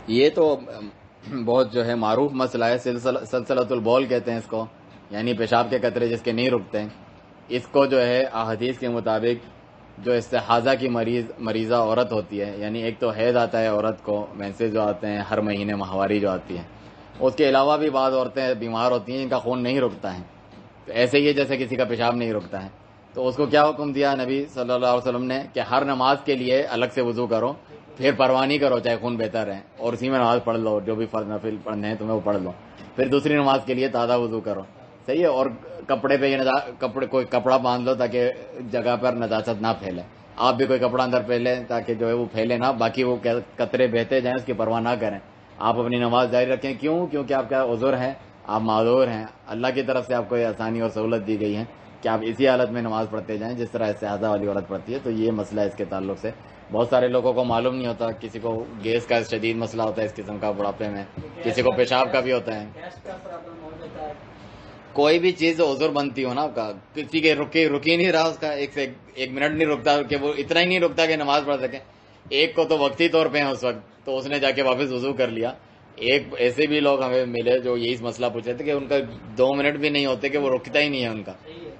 یہ تو بہت جو ہے معروف مسئلہ ہے، سلسلۃ البول کہتے ہیں اس کو، یعنی پیشاب کے قطرے جس کے نہیں رکتے ہیں۔ اس کو جو ہے احادیث کے مطابق جو استحاضہ کی مریضہ عورت ہوتی ہے، یعنی ایک تو حیض آتا ہے عورت کو، مینسز جو آتے ہیں ہر مہینے، ماہواری جو آتی ہے، اس کے علاوہ بھی بعض عورتیں بیمار ہوتی ہیں جن کا خون نہیں رکتا ہے، تو ایسے ہی ہے جیسے کسی کا پیشاب نہیں رکتا ہے، تو اس کو کیا حکم دیا نبی صلی اللہ علیہ وسلم نے کہ ہر نماز کے لیے الگ سے وضو کرو، پھر پرواہ نہیں کرو چاہے خون بہتا رہے، اور اسی میں نماز پڑھ لو، جو بھی فرض نفل پڑھنے ہیں تمہیں وہ پڑھ لو، پھر دوسری نماز کے لیے تازہ وضو کرو، صحیح ہے۔ اور کپڑے پہ کوئی کپڑا باندھ لو تاکہ جگہ پر نجاست نہ پھیلے، آپ بھی کوئی کپڑا اندر پھیلے تاکہ جو ہے وہ پھیلے نہ، باقی وہ قطرے بہتے جائیں اس کی پرواہ نہ کریں، آپ اپنی نماز جاری رکھیں۔ کیوں؟ کیونکہ آپ کا عذر ہے، آپ معذور ہیں، اللہ کی طرف سے آپ کو یہ آسانی اور سہولت دی گئی ہے کہ آپ اسی حالت میں نماز پڑھتے جائیں جس طرح استحاضہ والی عورت پڑھتی ہے۔ تو یہ مسئلہ ہے اس کے تعلق سے، بہت سارے لوگوں کو معلوم نہیں ہوتا، کسی کو گیس کا شدید مسئلہ ہوتا ہے اس قسم کا بڑھاپے میں، کسی کو پیشاب کا بھی ہوتا ہے، کوئی بھی چیز عذر بنتی ہو نا آپ کا، کسی کے رکی نہیں رہا، اس کا ایک منٹ نہیں رکتا کہ وہ اتنا ہی نہیں رکتا کہ نماز پڑھ سکے، ایک کو تو وقتی طور پہ ہیں اس وقت تو اس نے جا کے واپس وضو کر لیا، ایک ایسے بھی لوگ ہمیں ملے جو یہی مسئلہ پوچھ رہے تھے کہ ان کا 2 منٹ بھی نہیں ہوتے کہ وہ رکتا ہی نہیں ہے ان کا،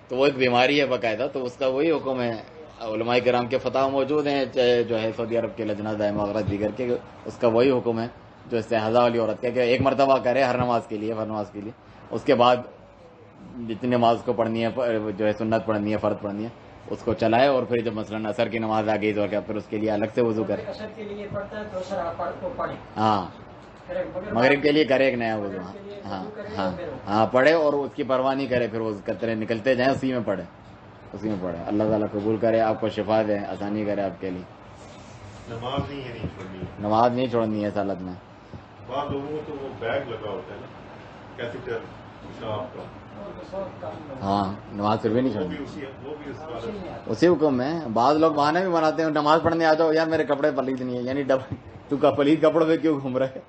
تو وہ ایک بیماری ہے باقاعدہ، تو اس کا وہی حکم ہے۔ علماء کرام کے فتح موجود ہیں، چاہے جو ہے سعودی عرب کے لجنہ دائمہ وغیرہ دیگر کے، اس کا وہی حکم ہے جو استحاضہ والی عورت کا، کہ ایک مرتبہ کرے ہر نماز کے لیے، ہر نماز کے لیے، اس کے بعد جتنی نماز کو پڑھنی ہے، جو ہے سنت پڑھنی ہے، فرض پڑھنی ہے، اس کو چلائے، اور پھر جب مثلا عصر کی نماز آ گئی تو کیا پھر اس کے لیے الگ سے وضو کرے، اثر کے لیے پڑھتا ہے تو اثر آپ کو پڑھیں، ہاں مغرب کے لیے کرے ایک نیا وضو، ہاں ہاں ہاں پڑھے، اور اس کی پرواہ نہیں کرے، پھر وہ قطرے نکلتے جائیں اسی میں پڑھے، اسی میں پڑھے۔ اللہ تعالیٰ قبول کرے، آپ کو شفا دے، آسانی کرے آپ کے لیے۔ نماز نہیں چھوڑنی، نماز نہیں چھوڑنی ہے اس حالت میں۔ بعض لوگوں کو تو وہ بیگ لگا ہوتا ہے نا کیتھیٹر پیشاب کا، ہاں نماز پھر بھی نہیں وہ بھی چھوڑنی، اسی حکم میں۔ بعض لوگ بہانے بھی بناتے ہیں، نماز پڑھنے آ جاؤ، یار میرے کپڑے پلید نہیں ہے، یعنی تو کا پلید کپڑوں پہ کیوں گھوم رہے